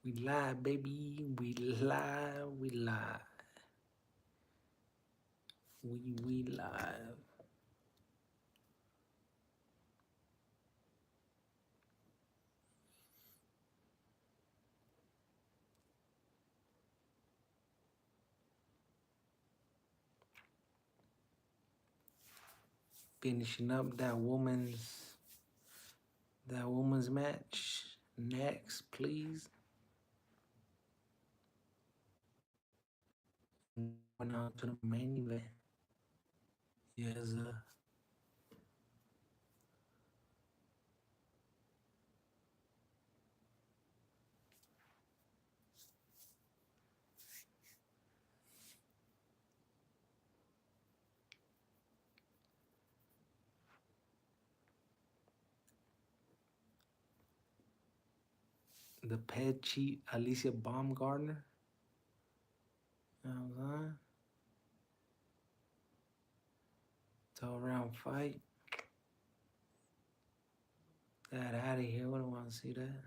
We live, baby. We live. We live. We live. Finishing up that woman's match. Next, please. Going on to the main event. Yes, the pet cheat Alicia Baumgartner. You know what I'm saying? It's all around fight. That out of here. We don't want to see that.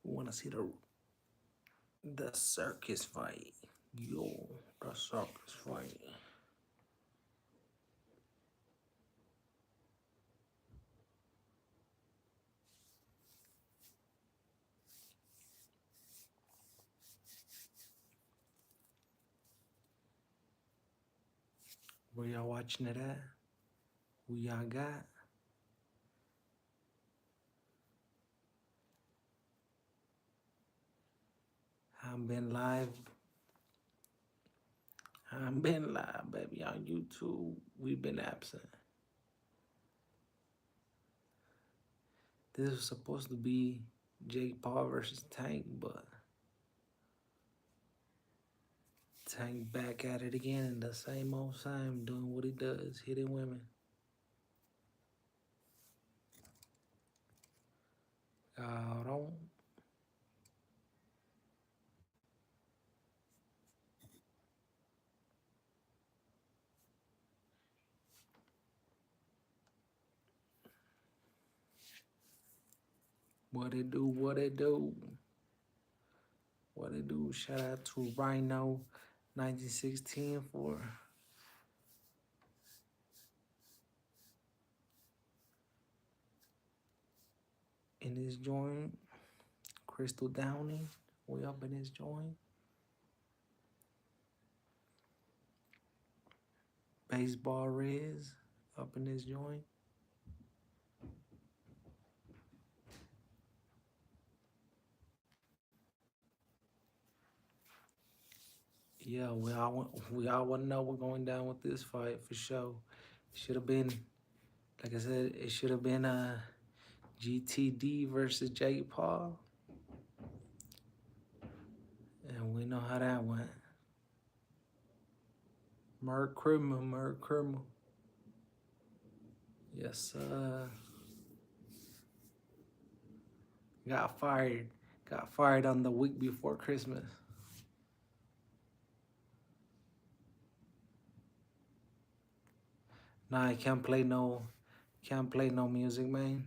We want to see the circus fight. Yo, the circus fight. Where y'all watching it at? Who y'all got? I've been live. I've been live, baby, on YouTube. We've been absent. This was supposed to be Jake Paul versus Tank, but Tank back at it again in the same old same, doing what he does, hitting women. Cabrón. What it do, what it do. What it do. Shout out to Rhino 1916 for in his joint. Crystal Downey, we up in his joint. Baseball Reds, up in his joint. Yeah, we all want to know what's going down with this fight for sure. Should have been, like I said, it should have been GTD versus Jake Paul, and we know how that went. Merc criminal. Yes, got fired on the week before Christmas. Nah, I can't play no music, man.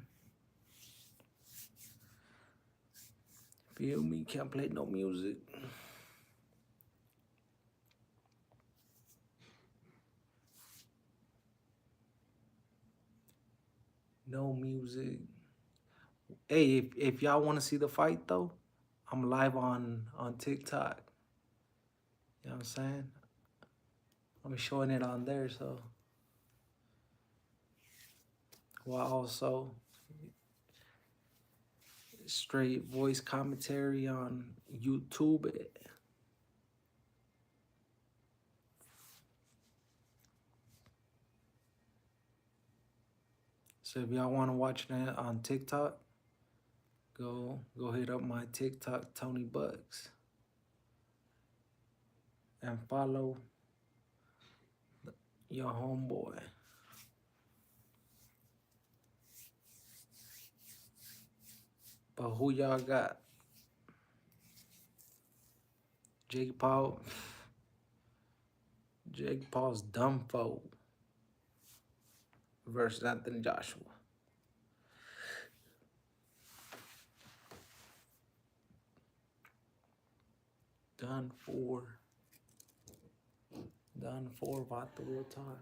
Feel me? Can't play no music. No music. Hey, if y'all want to see the fight though, I'm live on TikTok. You know what I'm saying? I'm showing it on there, so while also straight voice commentary on YouTube. So if y'all want to watch that on TikTok, go hit up my TikTok Tony Bucks and follow your homeboy. But who y'all got? Jake Paul. Jake Paul's dumb foe. versus Anthony Joshua. Done for. Done for about the real talk.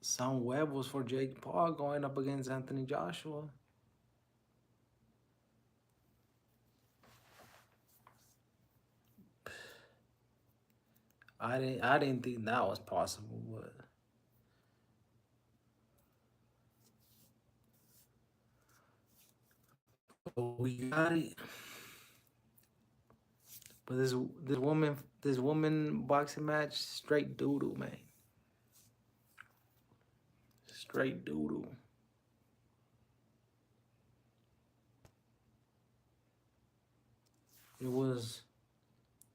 Some web was for Jake Paul going up against Anthony Joshua. I didn't think that was possible, but we got it. But this woman boxing match, straight doodle, man. Straight doodle. It was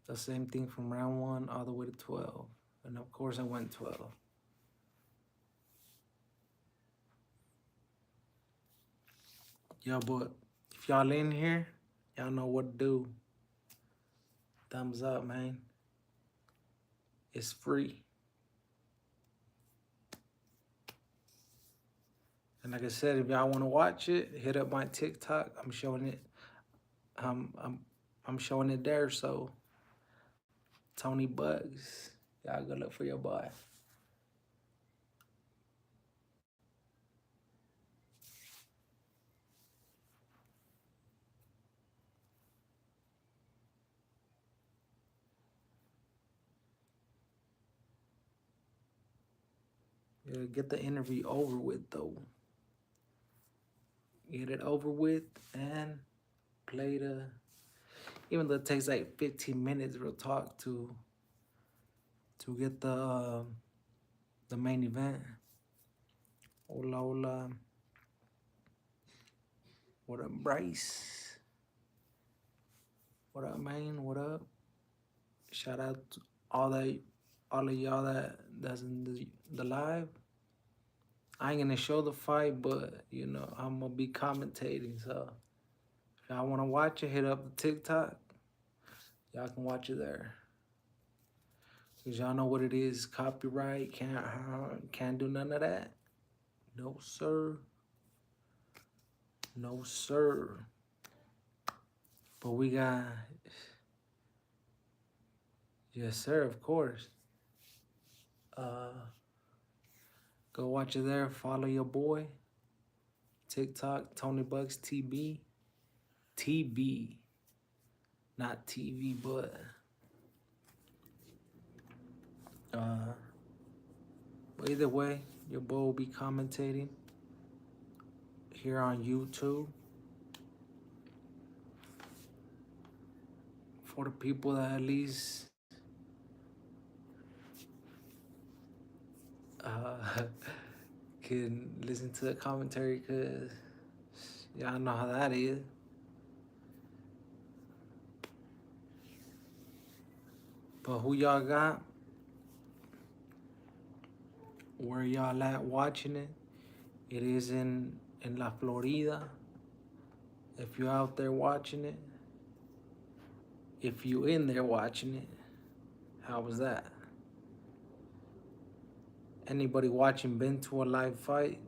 the same thing from round 1 all the way to 12. And of course I went 12. Yo, but if y'all in here, y'all know what to do. Thumbs up, man. It's free. And like I said, if y'all want to watch it, hit up my TikTok. I'm showing it. I'm showing it there. So Tony Bugs, y'all go look for your boy. Yeah, get the interview over with though. Get it over with and play the. Even though it takes like 15 minutes, real talk to get the main event. Hola, hola. What up, Bryce? What up, man? What up? Shout out to all of y'all that's in the live. I ain't gonna show the fight, but you know I'm gonna be commentating. So if y'all wanna watch it, hit up the TikTok. Y'all can watch it there. Cause y'all know what it is. Copyright can't do none of that. No sir. No sir. But we got, yes sir, of course. Go watch it there. Follow your boy. TikTok, Tony Bucks TB. TB. Not TV, but either way, your boy will be commentating here on YouTube. For the people that at least can listen to the commentary, because y'all know how that is. But who y'all got? Where y'all at watching it? It is in La Florida. If you're out there watching it, if you in there watching it, how was that? Anybody watching been to a live fight?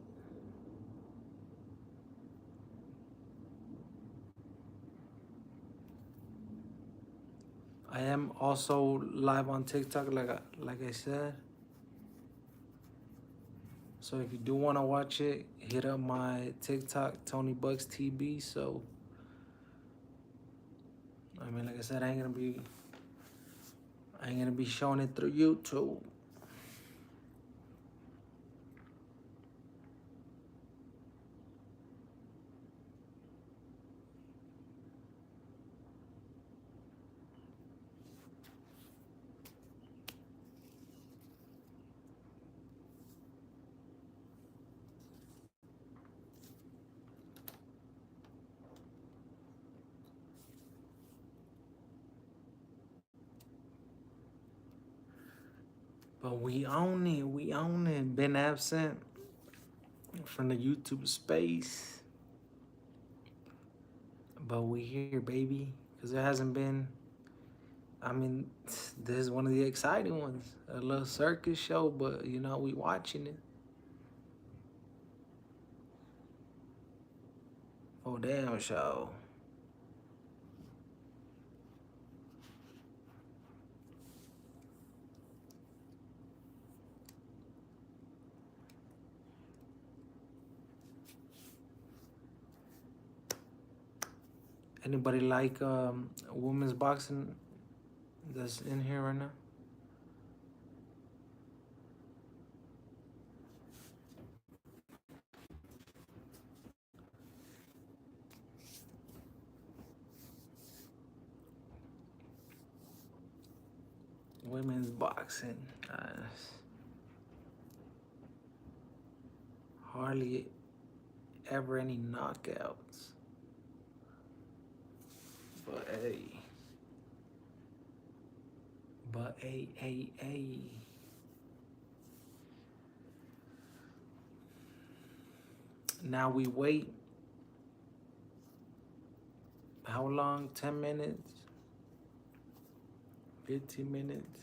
I am also live on TikTok, like I said. So if you do want to watch it, hit up my TikTok, Tony Bucks TB. So, I mean, like I said, I ain't gonna be showing it through YouTube. But we own it. Been absent from the YouTube space. But we here, baby, because there hasn't been. I mean, this is one of the exciting ones. A little circus show, but you know, we watching it. Oh, damn show. Anybody like women's boxing that's in here right now? Women's boxing. Hardly ever any knockouts. But hey. But hey. Now we wait. How long? 10 minutes? 15 minutes?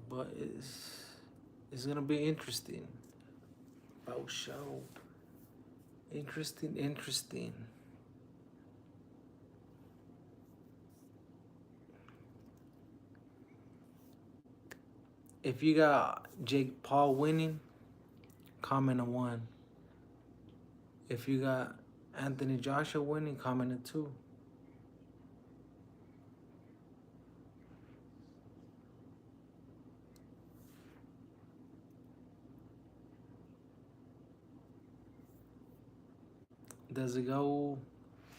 But it's gonna be interesting. Oh, show. Interesting. If you got Jake Paul winning, comment a 1. If you got Anthony Joshua winning, comment a 2. Does it go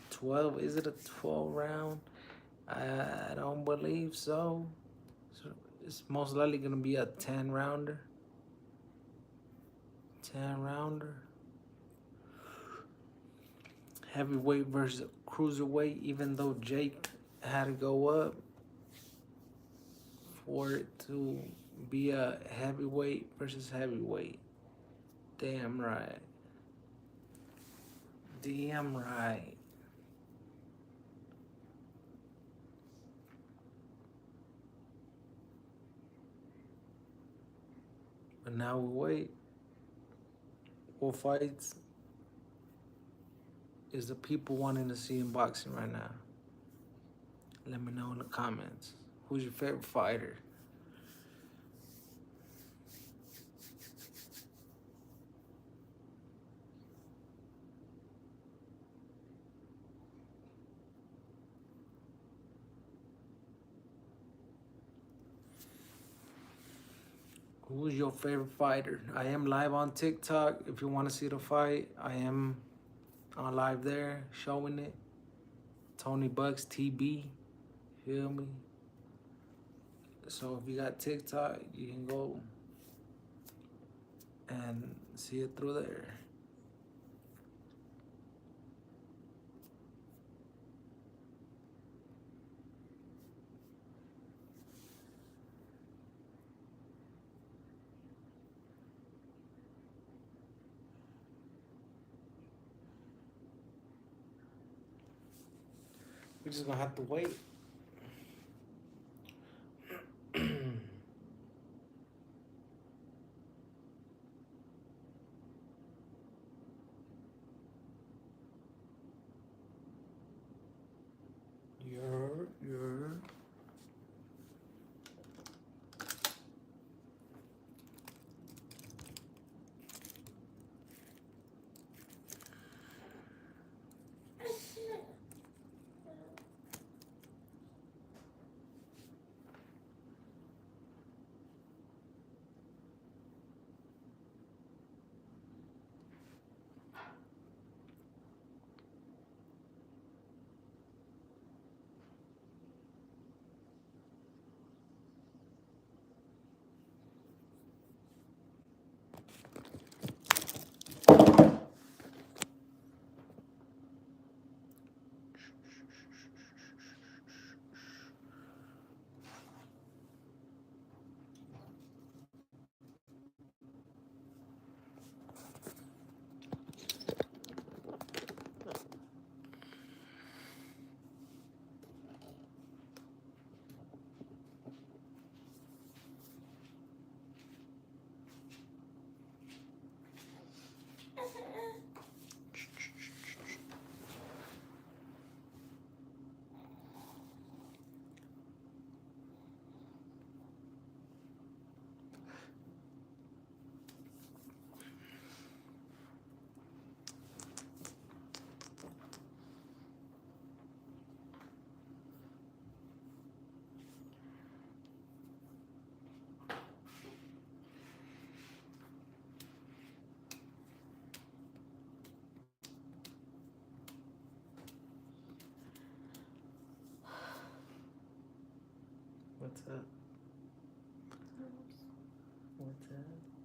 12? Is it a 12 round? I don't believe so. So it's most likely gonna be a 10 rounder. 10 rounder. Heavyweight versus cruiserweight, even though Jake had to go up for it to be a heavyweight versus heavyweight. Damn right. Damn right. But now we wait. What fights is the people wanting to see in boxing right now? Let me know in the comments. Who's your favorite fighter? Who's your favorite fighter? I am live on TikTok. If you want to see the fight, I am on live there showing it. Tony Bucks TB. Feel me? So if you got TikTok, you can go and see it through there. We're just gonna have to wait. You're. What's up? What's up?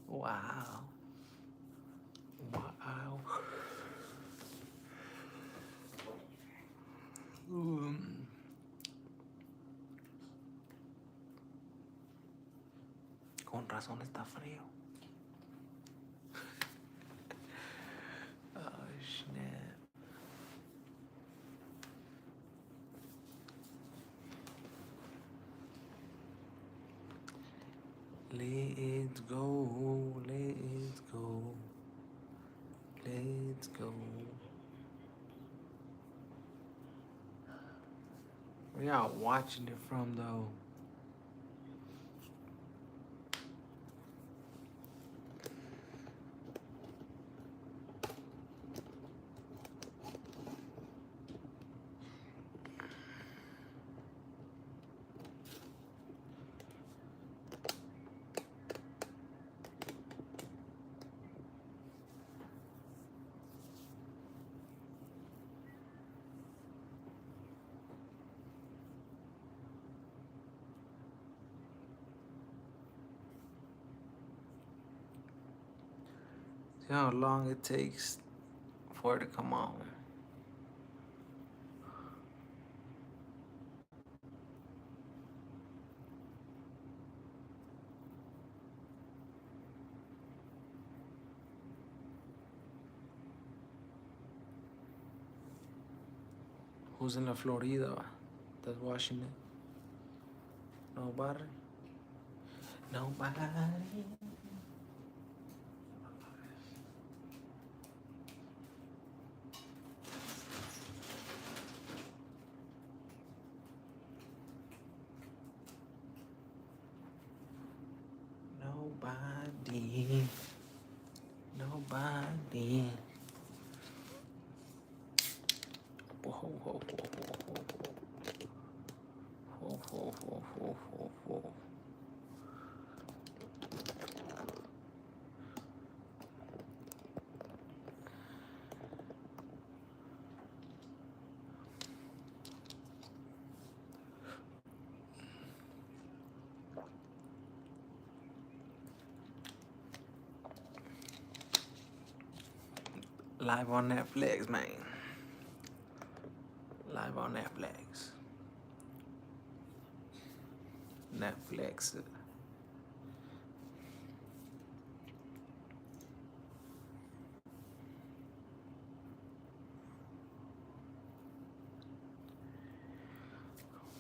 Wow. Wow. Um, con razón está frío. Oh, snap. Let's go. Let's go. Let's go. Where y'all watching it from, though? See how long it takes for it to come on. Who's in La Florida that's watching it? Nobody? Nobody. Nobody. Nobody. Whoa, whoa, whoa, whoa, whoa. Whoa, whoa, whoa, whoa, whoa, whoa. Live on Netflix, man. Live on Netflix. Netflix.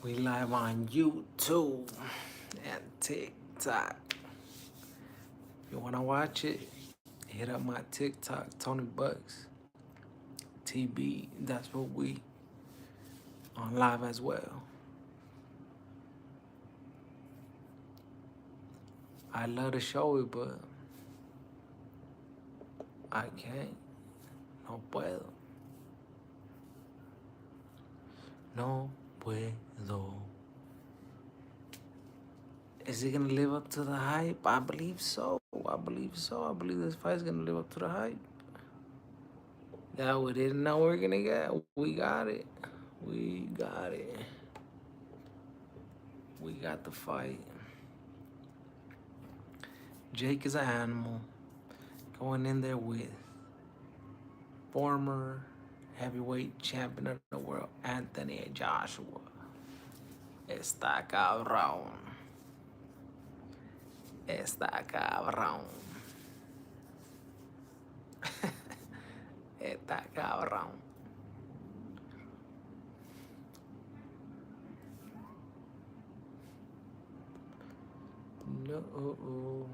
We live on YouTube and TikTok. If you wanna watch it, hit up my TikTok, Tony Bucks TB. That's what we on live as well. I love to show it, but I can't. No puedo. No puedo. Is it gonna live up to the hype? I believe so. I believe so. I believe this fight's gonna live up to the hype. That we didn't know we are gonna get. We got it. We got it. We got the fight. Jake is an animal. Going in there with former heavyweight champion of the world, Anthony Joshua. Está cabrón. Está cabrón. Está cabrón. No.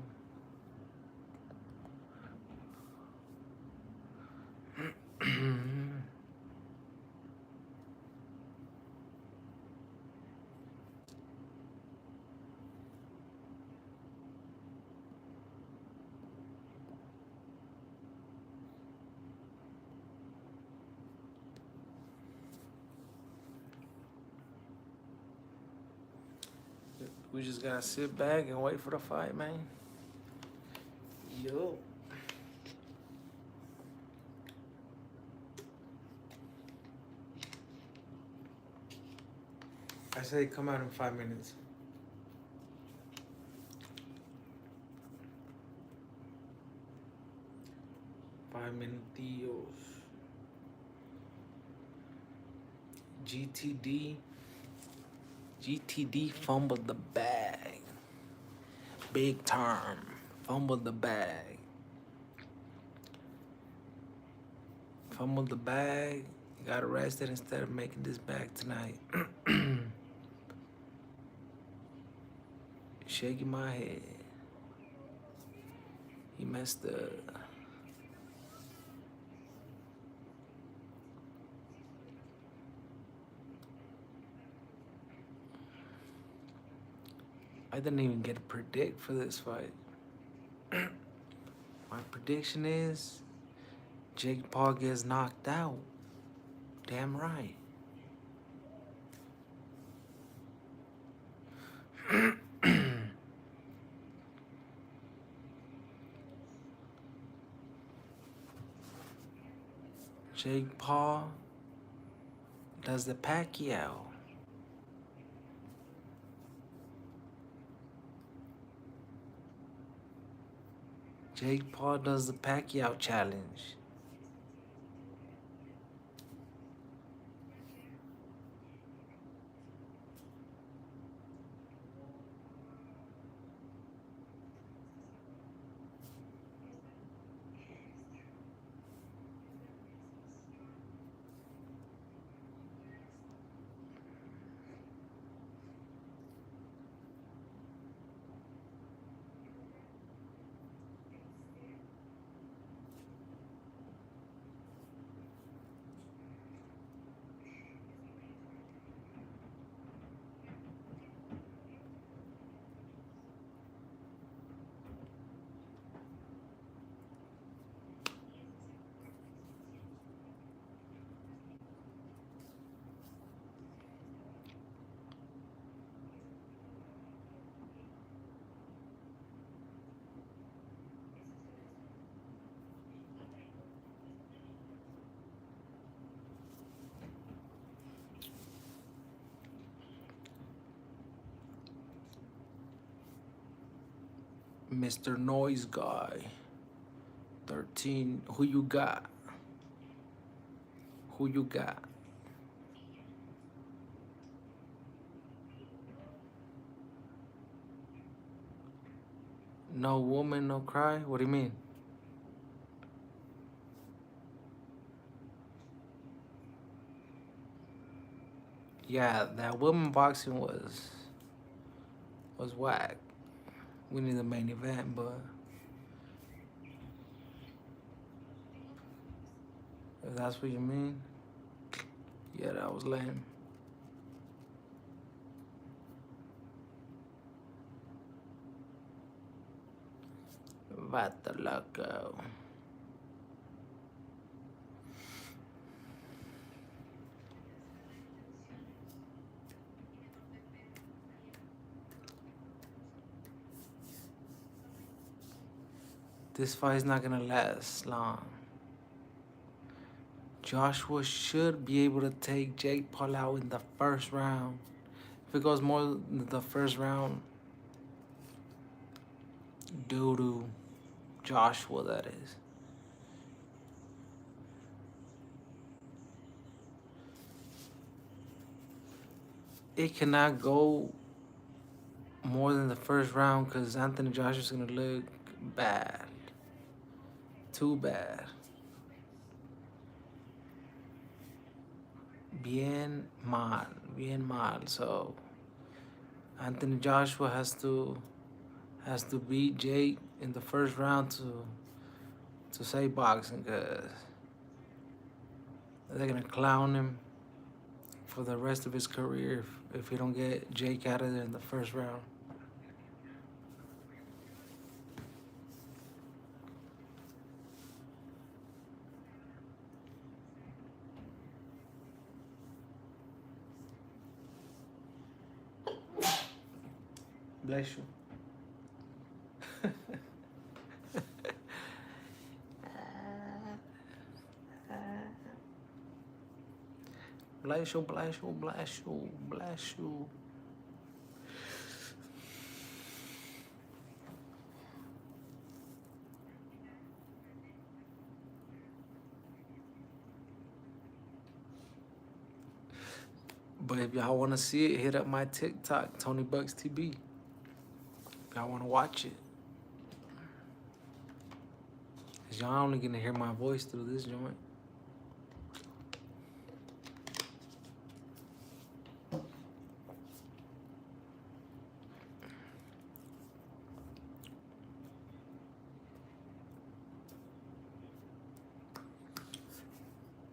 We just gotta sit back and wait for the fight, man. Yo. I say come out in 5 minutes. Five minutillos. GTD. GTD fumbled the bag. Big term. Fumbled the bag. Fumbled the bag. Got arrested instead of making this bag tonight. Shaking my head. He messed up. I didn't even get a predict for this fight. My prediction is Jake Paul gets knocked out. Damn right. Jake Paul does the Pacquiao. Jake Paul does the Pacquiao challenge. Mr. Noise Guy. 13. Who you got? Who you got? No woman, no cry? What do you mean? Yeah, that woman boxing was whack. We need the main event, but if that's what you mean, yeah, that was lame. Vato loco. This fight's not gonna last long. Joshua should be able to take Jake Paul out in the first round. If it goes more than the first round, due to Joshua, that is. It cannot go more than the first round because Anthony Joshua's gonna look bad. Too bad. Bien mal. So Anthony Joshua has to beat Jake in the first round to say boxing, because they're gonna clown him for the rest of his career if he don't get Jake out of there in the first round. Bless you. Bless you, bless you, bless you, bless you. But if y'all want to see it, hit up my TikTok, Tony Bucks TB. If y'all want to watch it. Because y'all only going to hear my voice through this joint.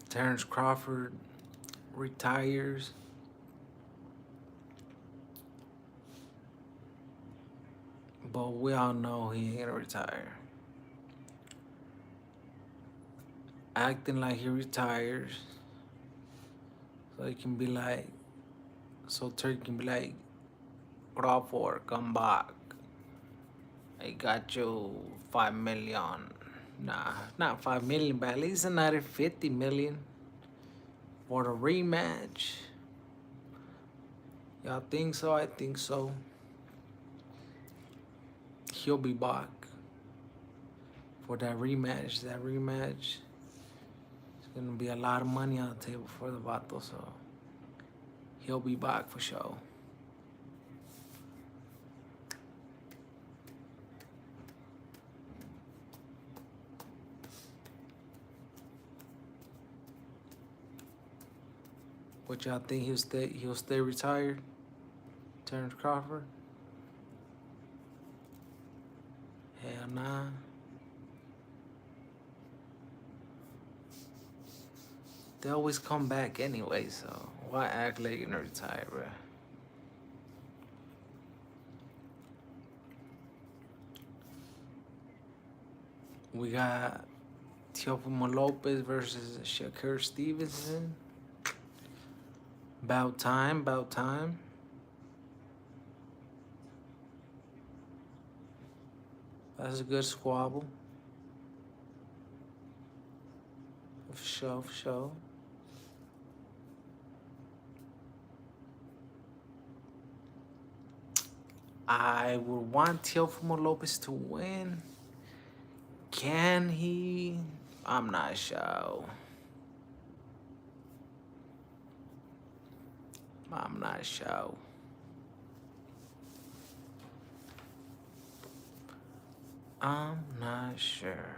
Terrence Crawford retires. But we all know he ain't gonna retire. Acting like he retires. So he can be like, so Turkey can be like, Crawford, come back. I got you 5 million. Nah, not 5 million, but at least another 50 million for the rematch. Y'all think so? I think so. He'll be back for that rematch. That rematch is gonna be a lot of money on the table for the Vato, so he'll be back for sure. What y'all think? He'll stay retired? Terrence Crawford? Hell nah. They always come back anyway, so why act like you're gonna retire, bro? We got Teofimo Lopez versus Shakur Stevenson. About time, about time. That's a good squabble. For sure, for sure. I would want Teofimo Lopez to win. Can he? I'm not sure. I'm not sure. I'm not sure.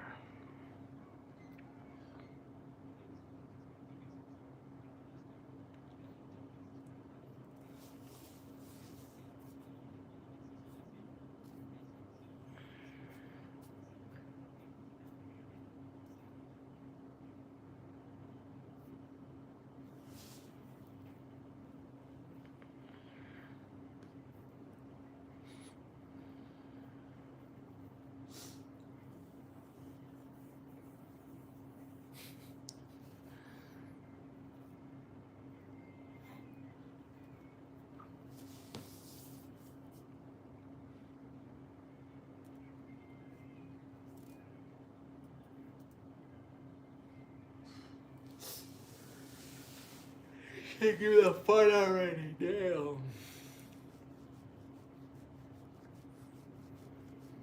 Can't give me the fun already. Damn.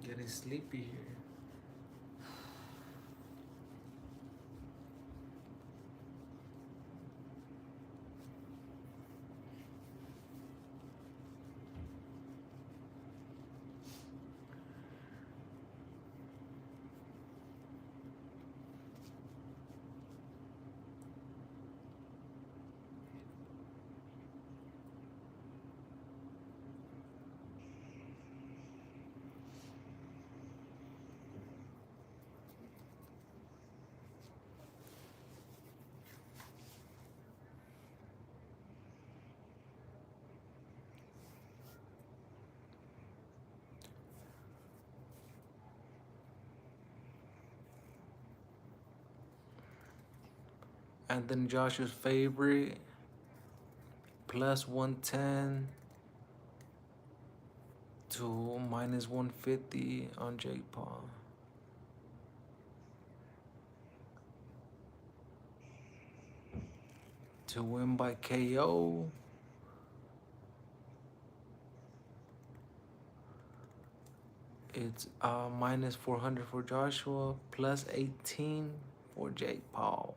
Getting sleepy here. Anthony Joshua's favorite. Plus 110 to minus 150 on Jake Paul. to win by KO. It's minus 400 for Joshua, plus 18 for Jake Paul.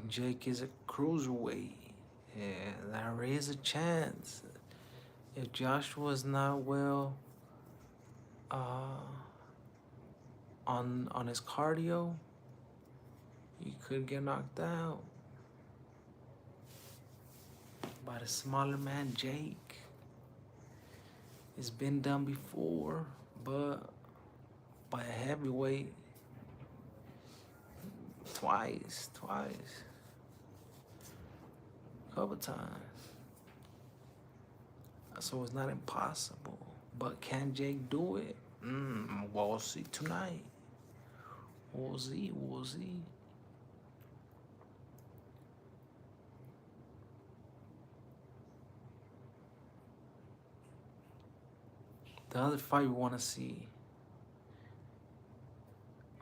Jake is a cruiserweight. Yeah, there is a chance. If Joshua's not well on his cardio, he could get knocked out by the smaller man, Jake. It's been done before, but by a heavyweight. Twice. A couple times. So it's not impossible. But can Jake do it? We'll see tonight. We'll see. The other fight we want to see,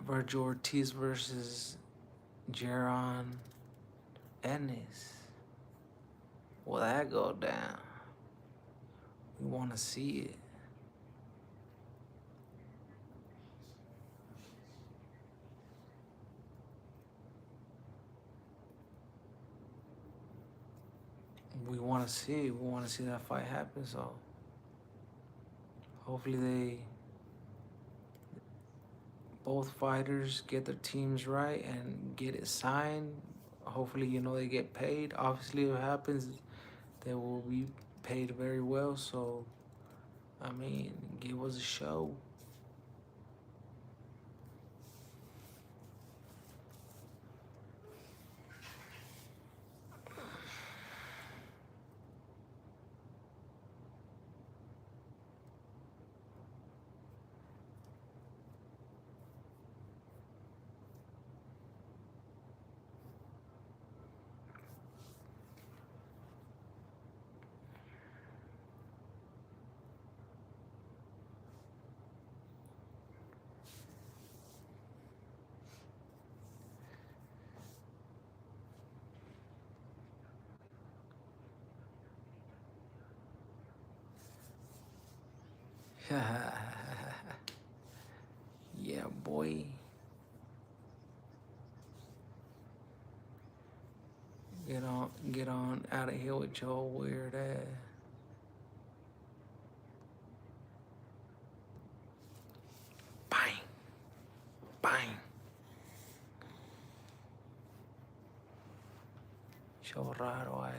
Virgil Ortiz versus Jaron Ennis. Will that go down? We want to see it. We want to see it. We want to see that fight happen. So hopefully both fighters get their teams right and get it signed. Hopefully, they get paid. Obviously, if it happens, they will be paid very well. So, give us a show. Yeah, boy. Get on out of here with your weird ass. Bang. Yo raro ass.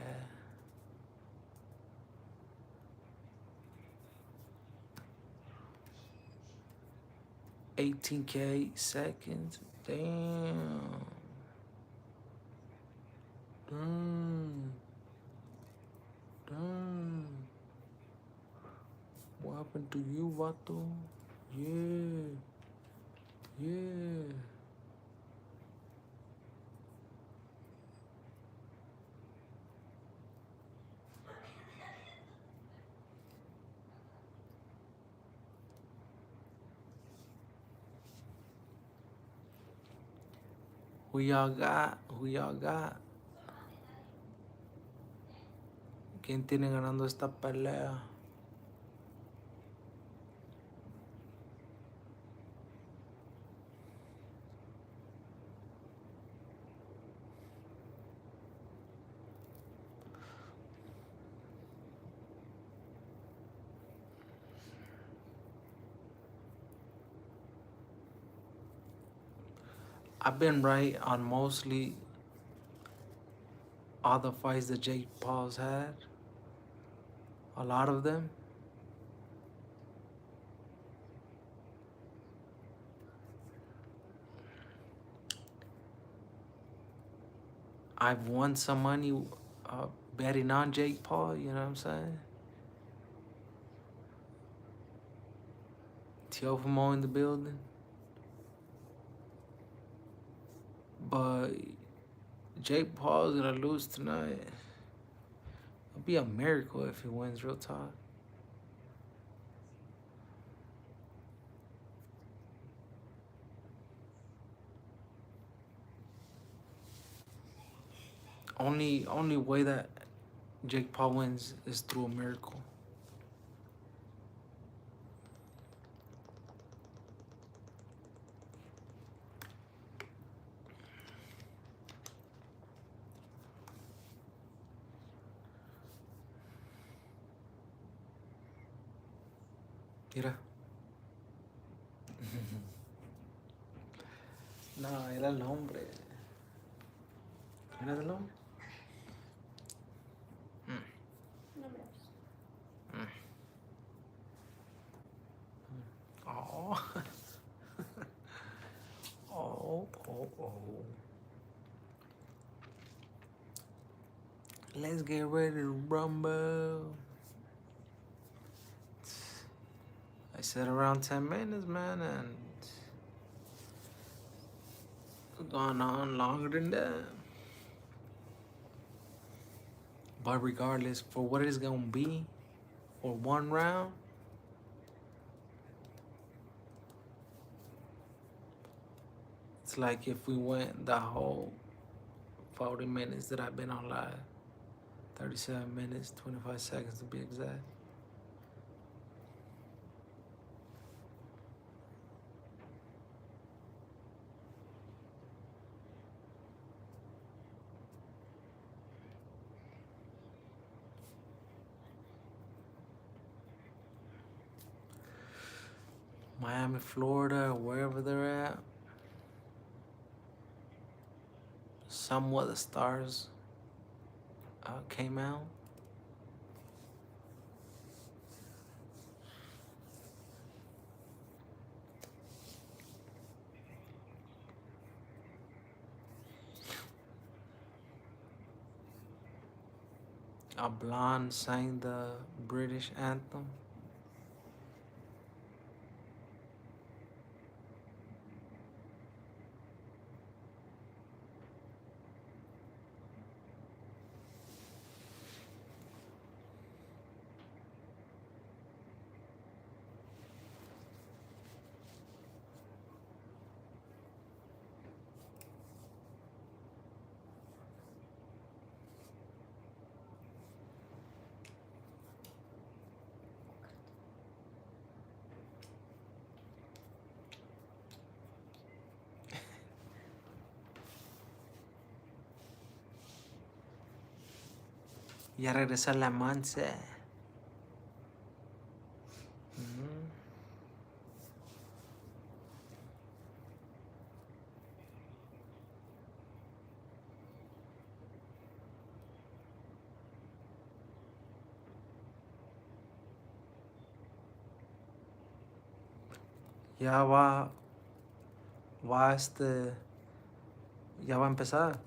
18K seconds. Damn. What happened to you, vato? Yeah. Who y'all got? ¿Quién tiene ganando esta pelea? I've been right on mostly all the fights that Jake Paul's had. A lot of them. I've won some money betting on Jake Paul, you know what I'm saying? Teofimo in the building. But Jake Paul's gonna lose tonight. It'll be a miracle if he wins, real talk. Only way that Jake Paul wins is through a miracle. Mira. No, era el nombre. ¿Era el nombre? Oh. Oh. Let's get ready to rumble. I said around 10 minutes, man, and it's gone on longer than that. But regardless, for what it's gonna be, for one round, it's like if we went the whole 40 minutes that I've been on live. 37 minutes, 25 seconds to be exact. Miami, Florida, wherever they're at. Somewhat the stars came out. A blonde sang the British anthem. Ya regresó la Monse. Ya va ya va a empezar.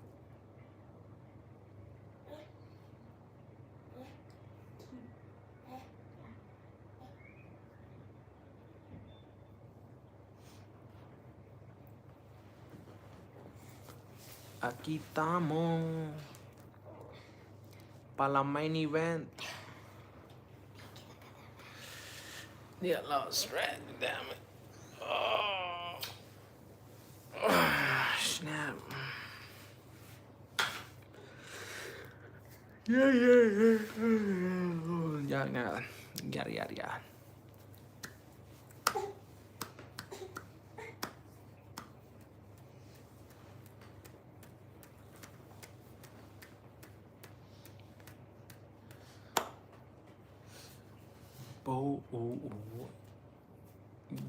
Aquí estamos para la main event. Yeah, lost rat, damn it. Oh, snap. Yeah. Yeah.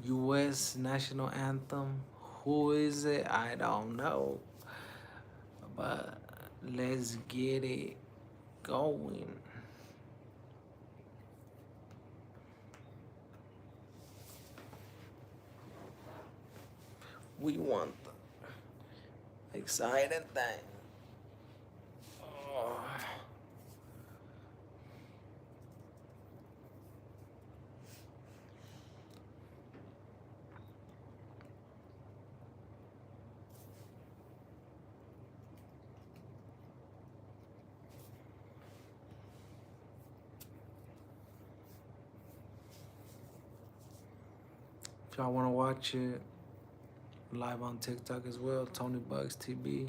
U.S. national anthem. Who is it? I don't know. But let's get it going. We want the exciting thing. Oh. If y'all want to watch it live on TikTok as well, Tony Bugs TB.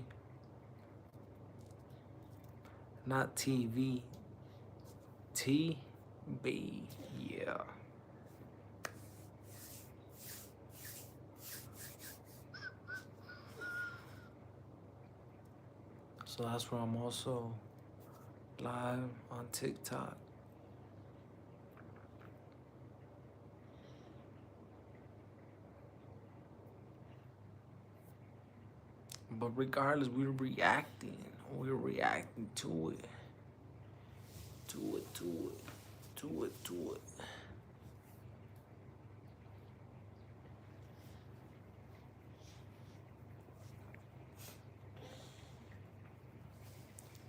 not TV. TV. Yeah. So that's where I'm also live on TikTok. But regardless, we're reacting. We're reacting to it. To it, to it, to it, to it.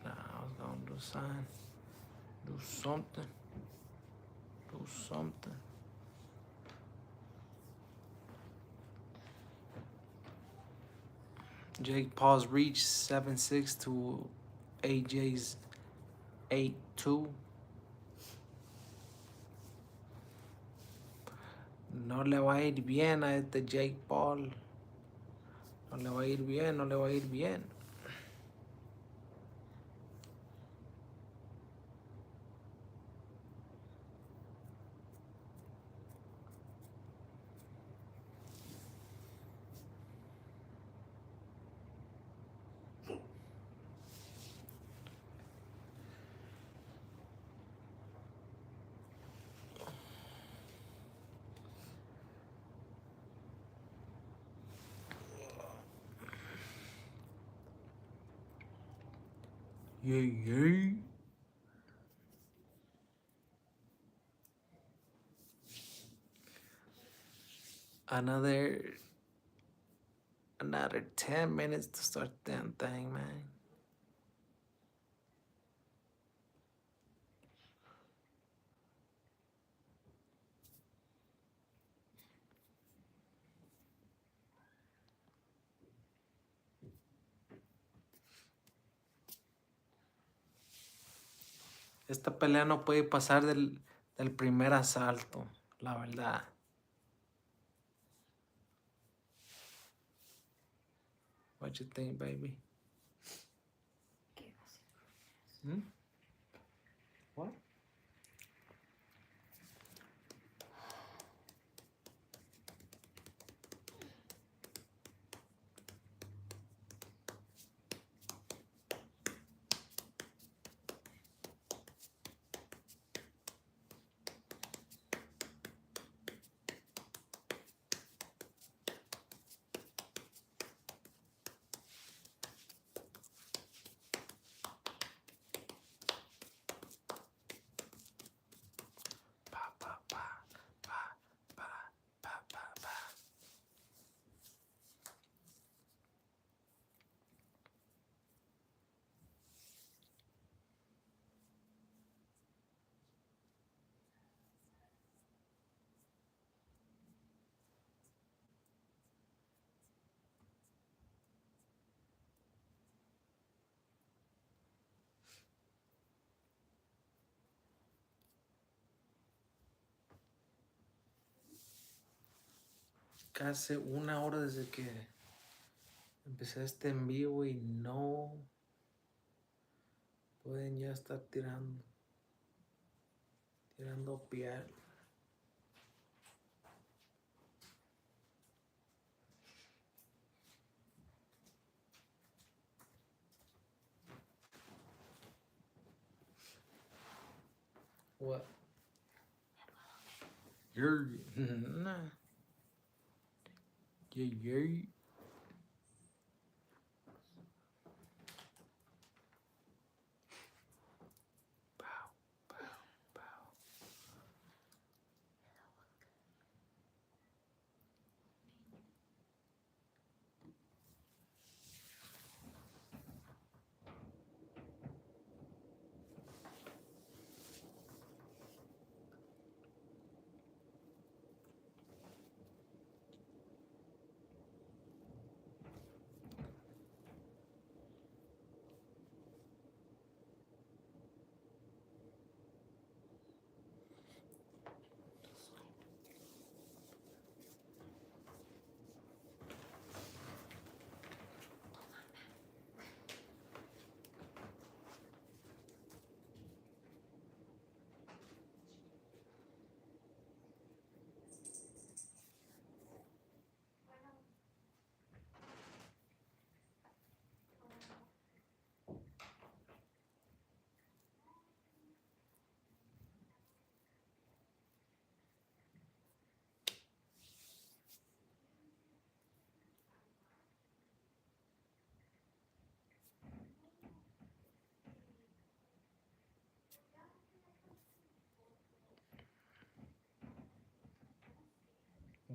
Nah, I was gonna do something. Do something. Do something. Jake Paul's reached 7-6 to AJ's 8-2. No le va a ir bien a este Jake Paul. No le va a ir bien, no le va a ir bien. Yeah, yeah. Another 10 minutes to start the damn thing, man. Esta pelea no puede pasar del primer asalto, la verdad. What you think, baby? Hmm? What? Pa, pa, pa, pa, pa, pa, pa, pa. Casi una hora desde que empecé este en vivo y no pueden ya estar tirando piel. What? You're nah. Yeah, yeah. Pow, pow, pow.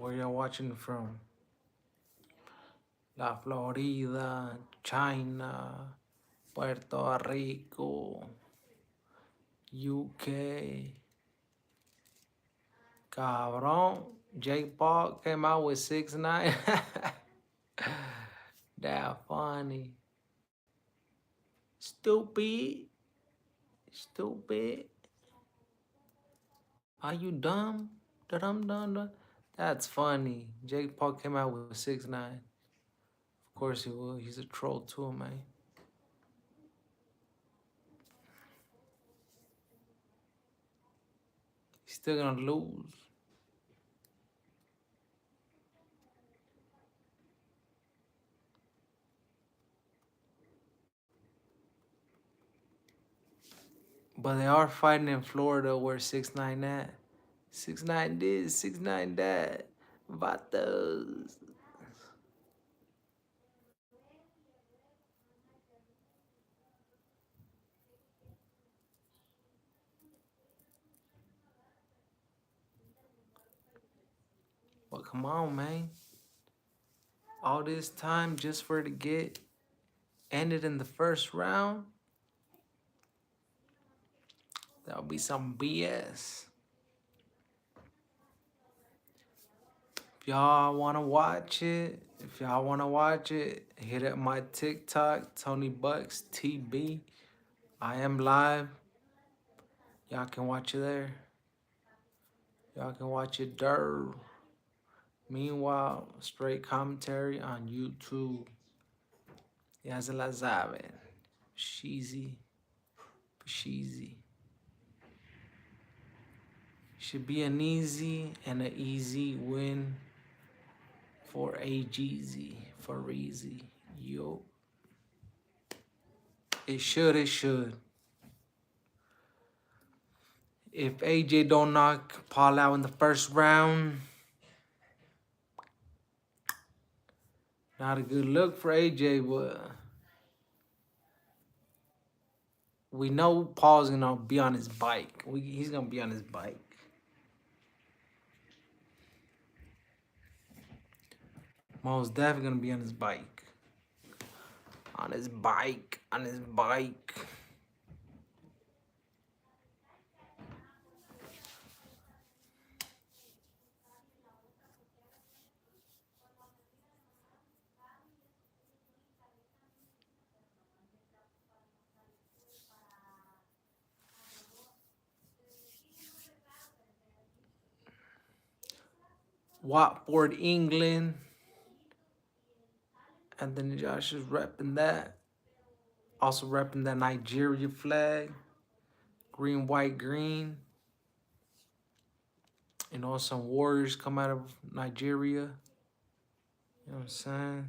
Where y'all watching from? La Florida, China, Puerto Rico, UK. Cabrón. Jake Paul came out with 6ix9ine. That funny. Stupid. Stupid. Are you dumb? Dum. That's funny. Jake Paul came out with 6ix9ine. Of course he will. He's a troll too, man. He's still gonna lose. But they are fighting in Florida where 6ix9ine at. 6ix9ine this, 6ix9ine that. Vatos. But come on, man. All this time just for it to get ended in the first round? That would be some BS. If y'all want to watch it, hit up my TikTok, Tony Bucks TB. I am live. Y'all can watch it there. Y'all can watch it there. Meanwhile, straight commentary on YouTube. Ya se la saben. Sheezy. Should be an easy win for AGZ, for easy. Yo. It should. If AJ don't knock Paul out in the first round, not a good look for AJ, but we know Paul's gonna be on his bike. He's gonna be on his bike. Most definitely gonna be on his bike. On his bike. Watford, England. Anthony Josh is repping that. Also repping that Nigeria flag. Green, white, green. You know, some warriors come out of Nigeria. You know what I'm saying?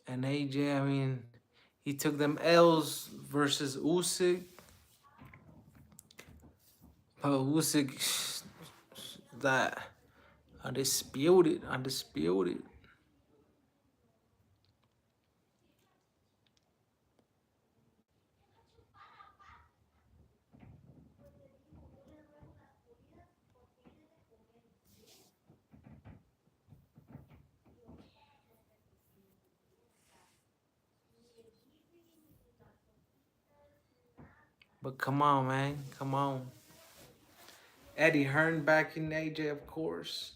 And AJ, I mean, he took them L's versus Usyk. But Usyk, that undisputed. But come on, man. Come on. Eddie Hearn back in AJ, of course.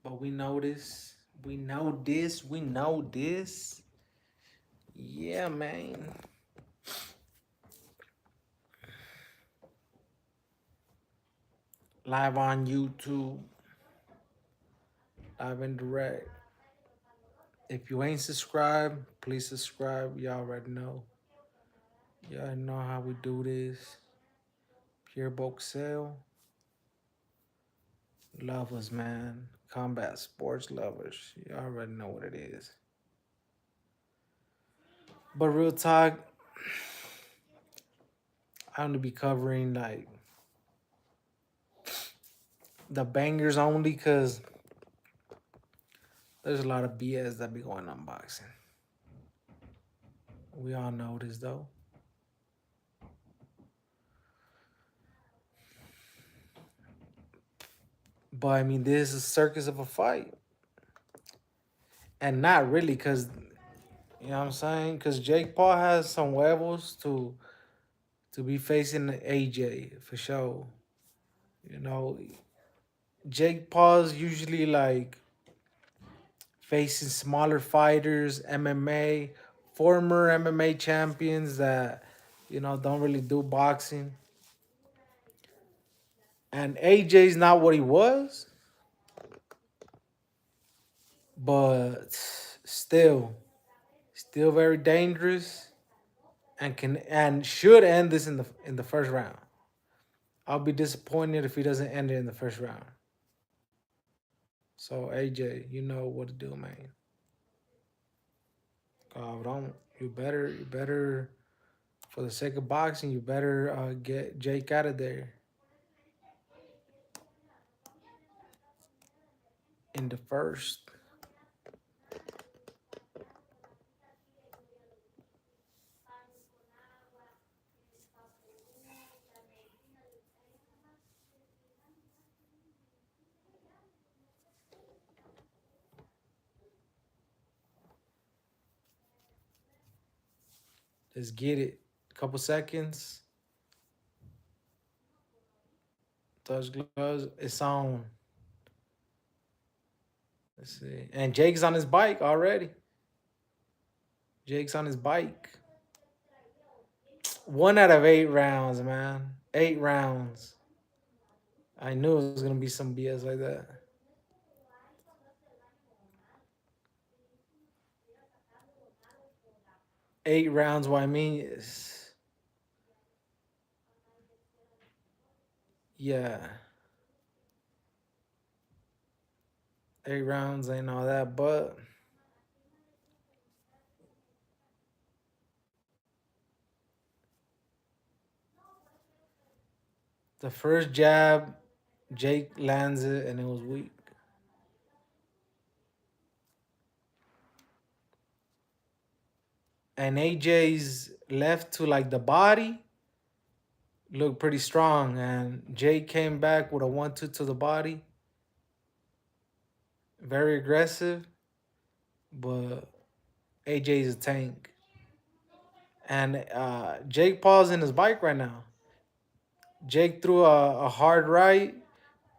But we know this. We know this. Yeah, man. Live on YouTube. Live and direct. If you ain't subscribed, please subscribe. Y'all already know. Y'all know how we do this. Pure Boxel. Lovers, man. Combat sports lovers. You already know what it is. But real talk, I'm gonna be covering like the bangers only, because There's a lot of BS that be going on boxing. We all know this though. But I mean, this is a circus of a fight, and not really, cause you know what I'm saying. Cause Jake Paul has some huevos to be facing AJ for sure. You know, Jake Paul's usually like facing smaller fighters, MMA, former MMA champions that don't really do boxing. And AJ's not what he was, but still very dangerous and should end this in the first round. I'll be disappointed if he doesn't end it in the first round. So AJ, you know what to do, man. Don't you better for the sake of boxing, you better get Jake out of there in the first. Let's get it. Couple seconds. Touch gloves. It's on. Let's see. And Jake's on his bike already. Jake's on his bike. 1 out of 8 rounds, man. 8 rounds. I knew it was gonna be some BS like that. 8 rounds. What I mean is, yeah, 8 rounds ain't all that, but the first jab, Jake lands it and it was weak. And AJ's left to like the body looked pretty strong, and Jake came back with a 1-2 to the body. Very aggressive, but AJ's a tank. And Jake Paul's in his bike right now. Jake threw a hard right,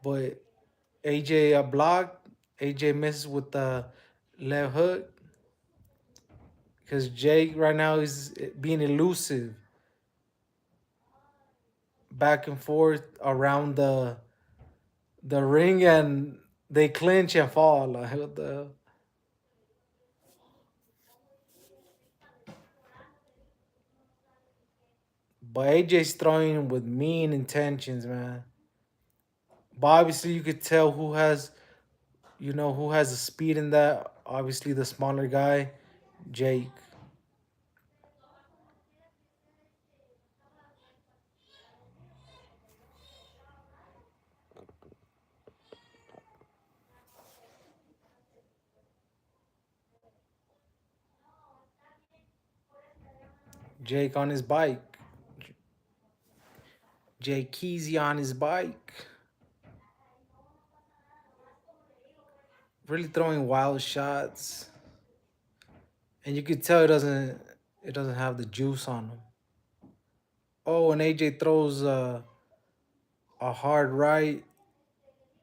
but AJ blocked. AJ misses with the left hook because Jake right now is being elusive, back and forth around the ring, and they clinch and fall. Like, what the? But AJ's throwing with mean intentions, man. But obviously, you could tell who has the speed in that. Obviously, the smaller guy, Jake. Jake on his bike. Jake Keezy on his bike. Really throwing wild shots. And you could tell it doesn't have the juice on him. Oh, and AJ throws a hard right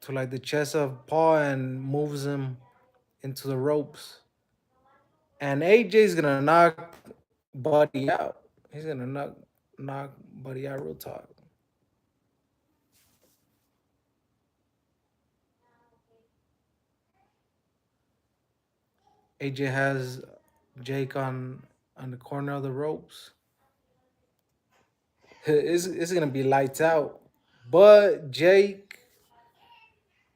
to like the chest of Paul and moves him into the ropes. And AJ's gonna knock Buddy out. He's gonna knock Buddy out real talk. AJ has Jake on the corner of the ropes. It's gonna be lights out. But Jake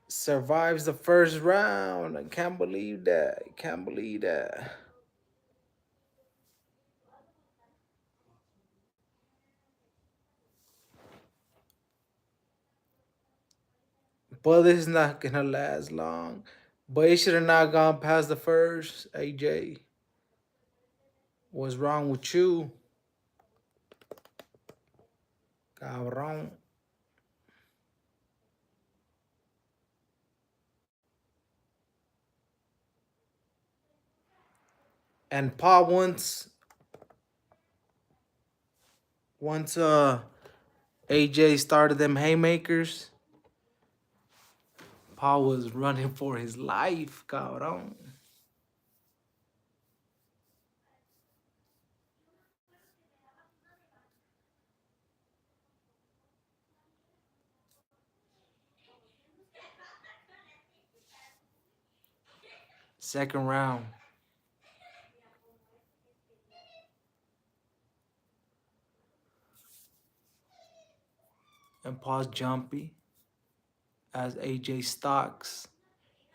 survives the first round. I can't believe that. I can't believe that. But this is not gonna last long. But it should have not gone past the first. AJ, what's wrong with you? Cabrón. And Pa once AJ started them haymakers, Pa was running for his life, cabrón. Second round. And Pa's jumpy as AJ stalks.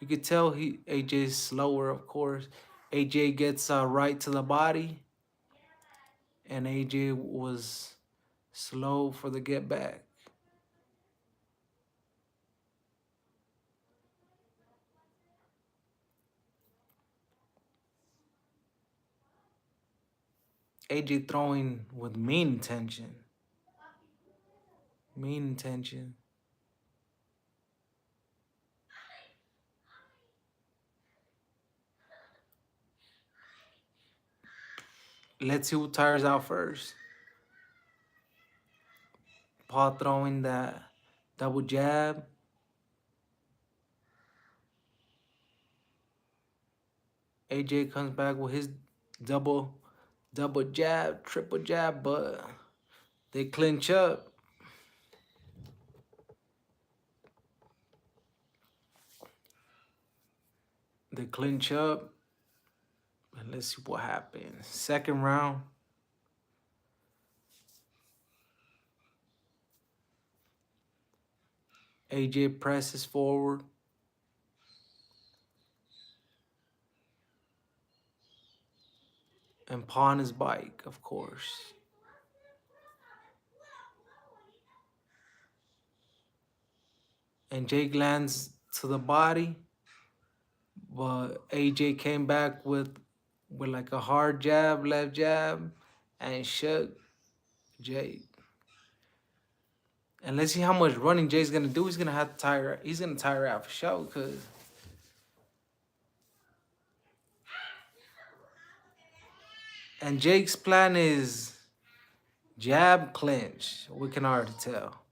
You could tell AJ's slower, of course. AJ gets right to the body, and AJ was slow for the get back. AJ throwing with mean intention. Mean intention. Let's see who tires out first. Paul throwing that double jab. AJ comes back with his double jab, triple jab, but they clinch up. They clinch up. And let's see what happens. Second round. AJ presses forward. And pawn his bike, of course. And Jake lands to the body, but AJ came back with like a hard jab, left jab, and shook Jake. And let's see how much running Jake's gonna do. He's gonna have to tire. He's gonna tire out for sure, cause. And Jake's plan is jab clinch. We can already tell.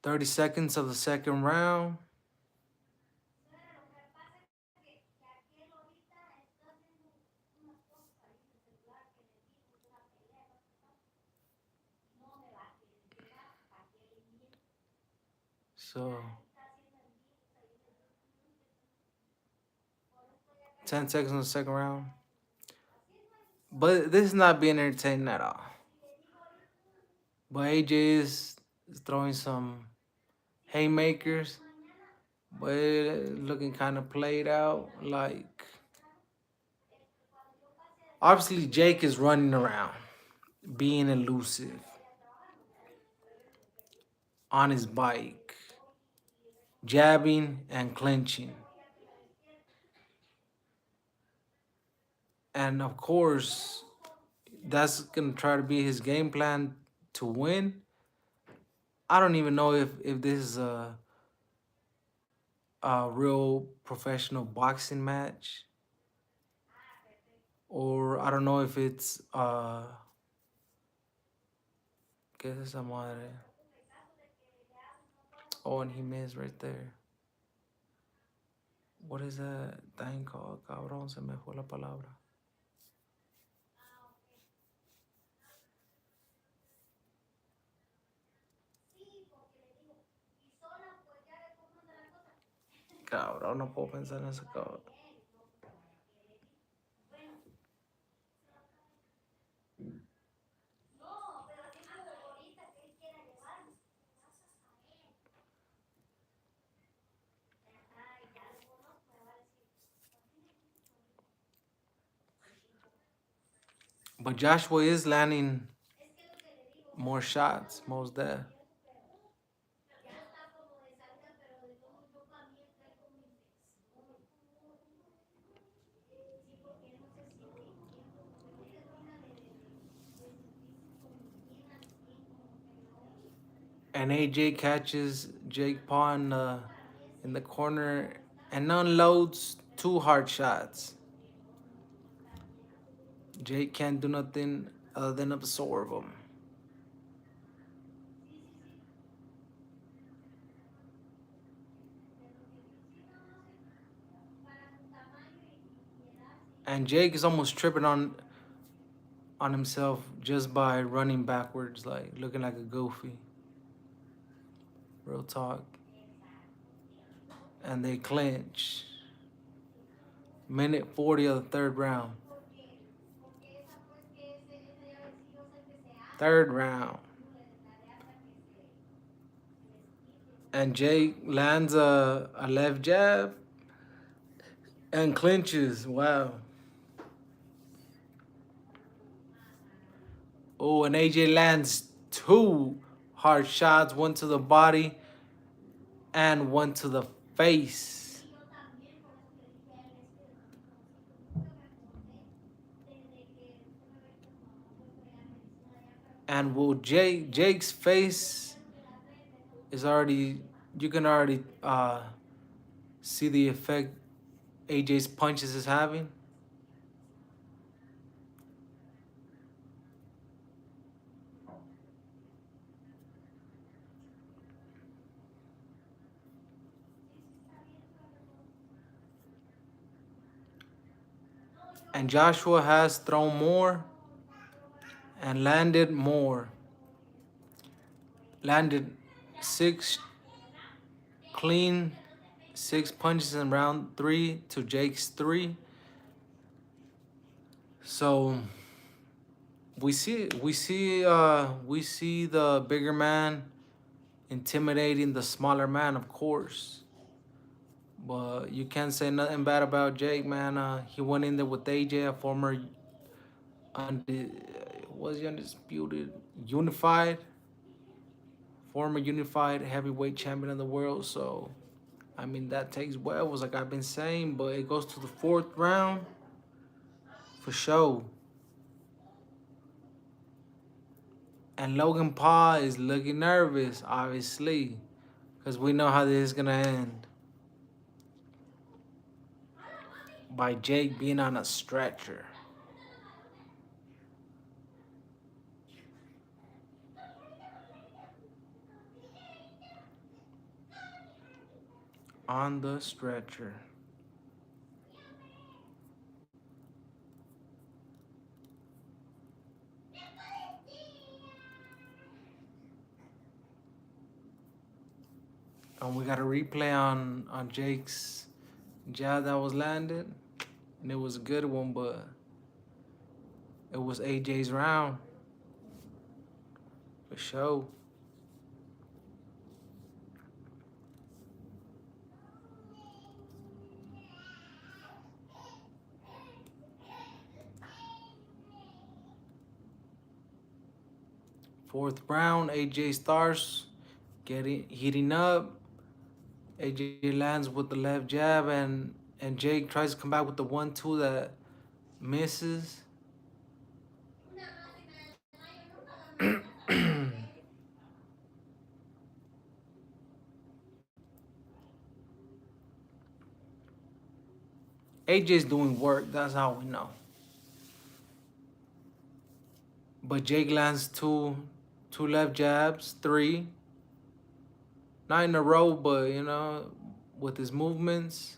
"30 seconds of the second round. So 10 seconds in the second round. But this is not being entertaining at all. But AJ is throwing some haymakers, but looking kind of played out. Like, obviously, Jake is running around, being elusive on his bike, jabbing and clinching. And of course, that's going to try to be his game plan to win. I don't even know if this is a real professional boxing match, or I don't know if it's ¿qué es esa madre? Oh, and he missed right there. What is that thing called? Cabrón, se me fue la palabra. Cabrón, no puedo pensar en eso, cabrón. But Joshua is landing more shots, most there. And AJ catches Jake Paul in the corner and unloads two hard shots. Jake can't do nothing other than absorb them. And Jake is almost tripping on himself just by running backwards, like looking like a goofy. Real talk. And they clinch. Minute 40 of the third round. Third round. And Jake lands a left jab and clinches. Wow. Oh, and AJ lands two hard shots, one to the body and one to the face. And will Jake's face is already, you can already see the effect AJ's punches is having. And Joshua has thrown more and landed more. Landed six clean, 6 punches in round 3 to Jake's 3. So we see the bigger man intimidating the smaller man, of course. But you can't say nothing bad about Jake, man. He went in there with AJ, a former was he undisputed former unified heavyweight champion of the world. So I mean, that takes wells, like I've been saying, but it goes to the 4th round for sure. And Logan Paul is looking nervous, obviously, because we know how this is gonna end. By Jake being on a stretcher. On the stretcher. And we got a replay on Jake's jab that was landed. And it was a good one, but it was AJ's round. For sure. Fourth round, AJ starts heating up. AJ lands with the left jab, and Jake tries to come back with the 1-2 that misses. AJ's doing work, that's how we know. But Jake lands two left jabs, 3. Not in a row, but you know, with his movements.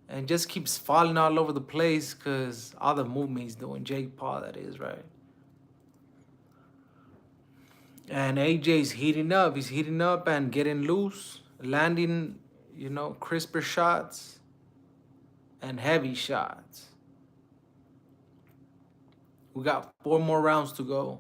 And just keeps falling all over the place because all the movement he's doing. Jake Paul, that is, right? And AJ's heating up. He's heating up and getting loose, landing, you know, crisper shots and heavy shots. We got 4 more rounds to go.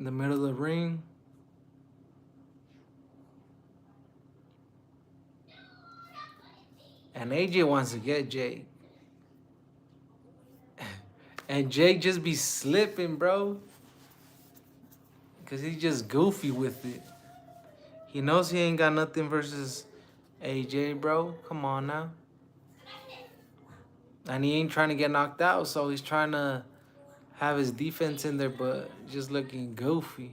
in the middle of the ring. And AJ wants to get Jake. And Jake just be slipping, bro. Because he's just goofy with it. He knows he ain't got nothing versus AJ, bro. Come on now. And he ain't trying to get knocked out, so he's trying to have his defense in there, but just looking goofy.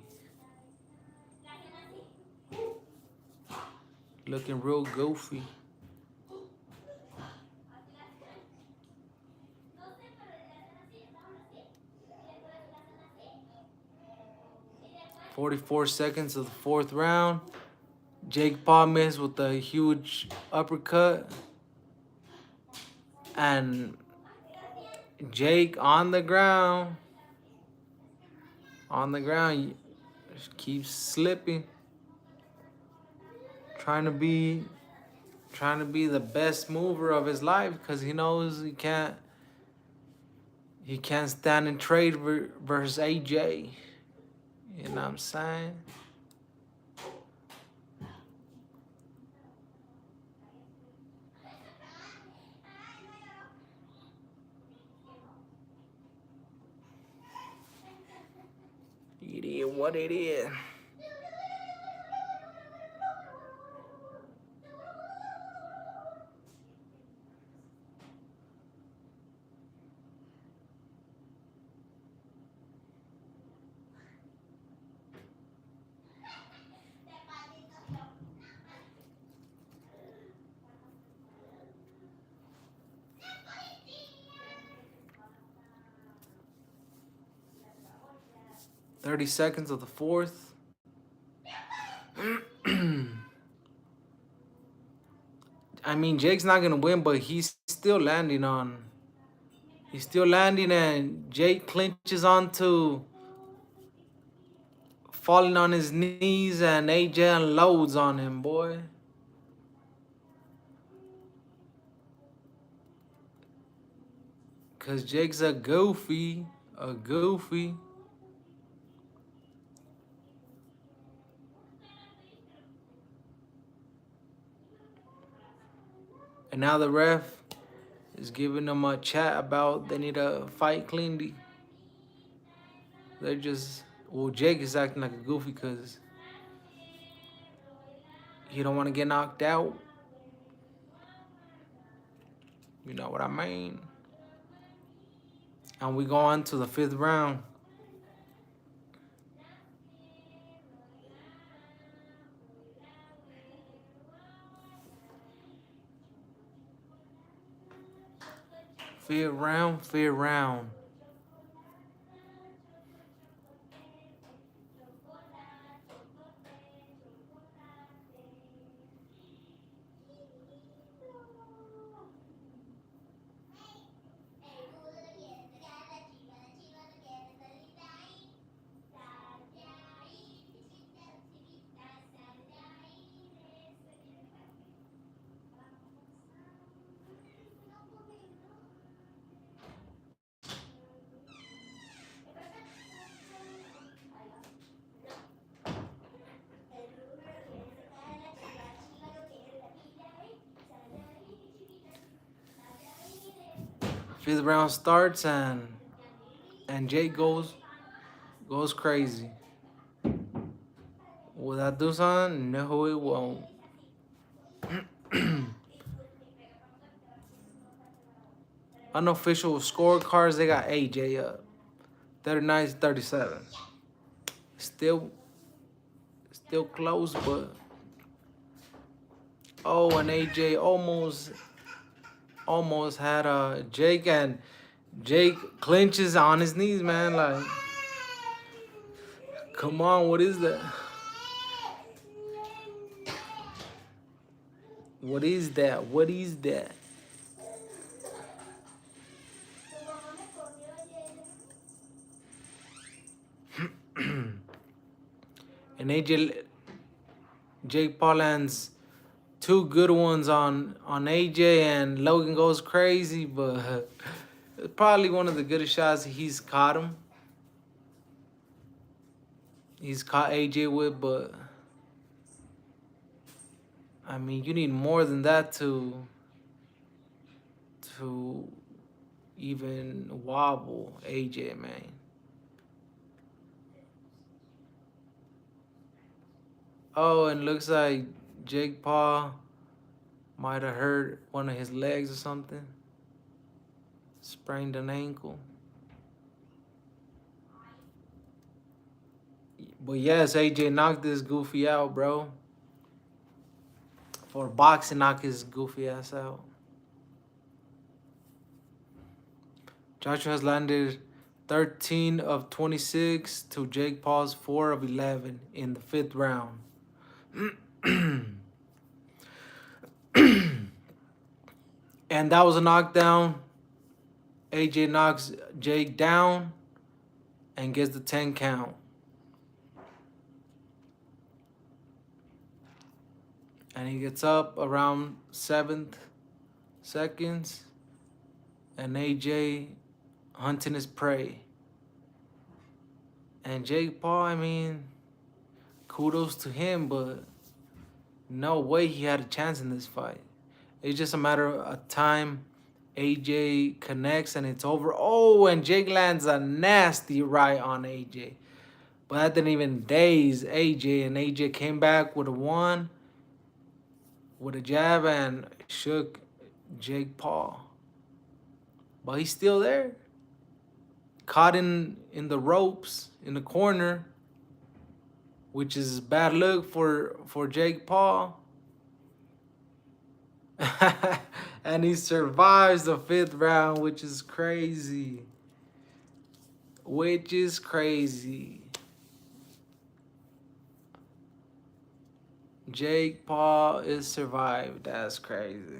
Looking real goofy. "44 seconds of the fourth round. Jake Paul missed with a huge uppercut. And Jake on the ground. On the ground. Just keeps slipping. Trying to be the best mover of his life because he knows he can't stand and trade versus AJ. You know what I'm saying? It is what it is. 30 seconds of the fourth. I mean, Jake's not going to win, but he's still landing on... He's still landing, and Jake clinches onto... falling on his knees, and AJ unloads on him, boy. Because Jake's a goofy. A goofy. And now the ref is giving them a chat about they need to fight cleanly. They're just... Well, Jake is acting like a goofy because he don't want to get knocked out. You know what I mean? And we go on to the fifth round. Fifth round. Fifth round starts and Jake goes crazy. Will that do something? No, it won't. Unofficial scorecards, they got AJ up. 39-37. Still close, but... Oh, and AJ almost had Jake, and Jake clinches on his knees, man. Like, come on, what is that? What is that? What is that? And Jake Paul lands two good ones on AJ, and Logan goes crazy, but it's probably one of the goodest shots he's caught him. he's caught AJ with, but I mean, you need more than that to even wobble AJ, man. Oh, and looks like Jake Paul might have hurt one of his legs or something. Sprained an ankle. But yes, AJ knocked this goofy out, bro. For boxing, knock his goofy ass out. Joshua has landed 13 of 26 to Jake Paul's 4 of 11 in the 5th round. And that was a knockdown. AJ knocks Jake down and gets the 10 count. And he gets up around 7th seconds. And AJ hunting his prey. And Jake Paul, I mean, kudos to him, but no way he had a chance in this fight. It's just a matter of time. AJ connects and it's over. Oh, and Jake lands a nasty right on AJ. But that didn't even daze AJ, and AJ came back with a 1, with a jab, and shook Jake Paul. But he's still there. Caught in the ropes, in the corner, which is bad luck for Jake Paul. And he survives the 5th round, which is crazy. Which is crazy. Jake Paul is survived. That's crazy.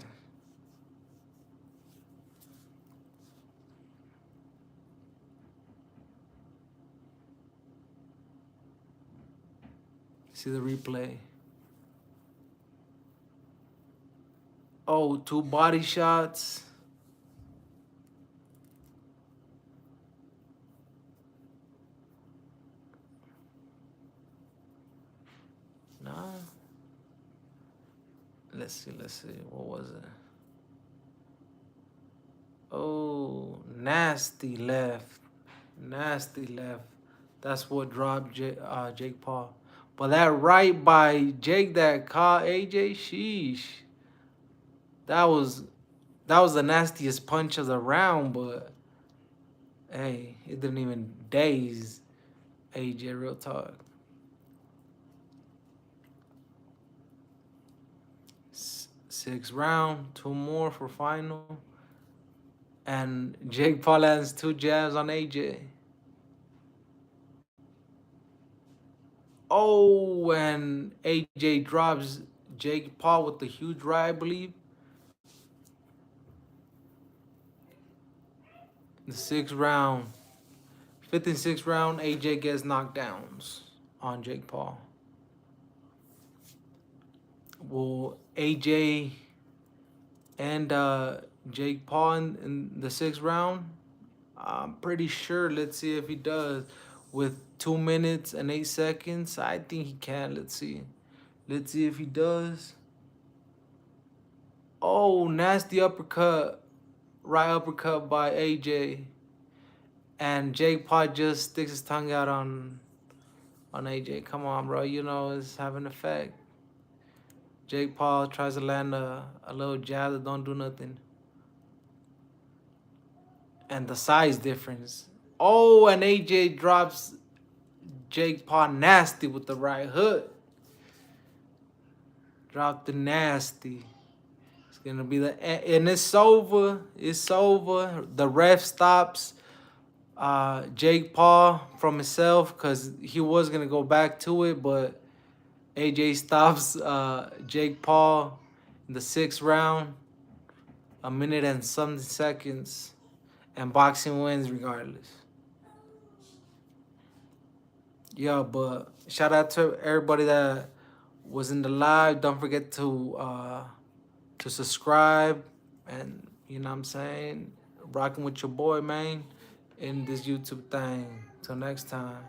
See the replay. Oh, 2 body shots. Nah. Let's see. What was it? Oh, nasty left. Nasty left. That's what dropped Jake Paul. But that right by Jake that caught AJ, sheesh. That was the nastiest punch of the round, but hey, it didn't even daze AJ, real talk. 6th round, 2 more for final. And Jake Paul lands 2 jabs on AJ. Oh, and AJ drops Jake Paul with the huge right, I believe. The 6th round. 5th and 6th round, AJ gets knockdowns on Jake Paul. Will AJ and Jake Paul in the 6th round? I'm pretty sure. Let's see if he does. With 2 minutes and 8 seconds, I think he can. Let's see. Let's see if he does. Oh, nasty uppercut. Right uppercut by AJ. And Jake Paul just sticks his tongue out on AJ. Come on, bro. You know it's having an effect. Jake Paul tries to land a little jab that don't do nothing. And the size difference. Oh, and AJ drops Jake Paul nasty with the right hook. Dropped the nasty. It's gonna be and it's over. It's over. The ref stops Jake Paul from himself because he was gonna go back to it, but AJ stops Jake Paul in the 6th round. 1 minute and something seconds. And boxing wins regardless. Yeah, but shout out to everybody that was in the live. Don't forget to subscribe, and you know what I'm saying, rocking with your boy, man, in this YouTube thing. Till next time.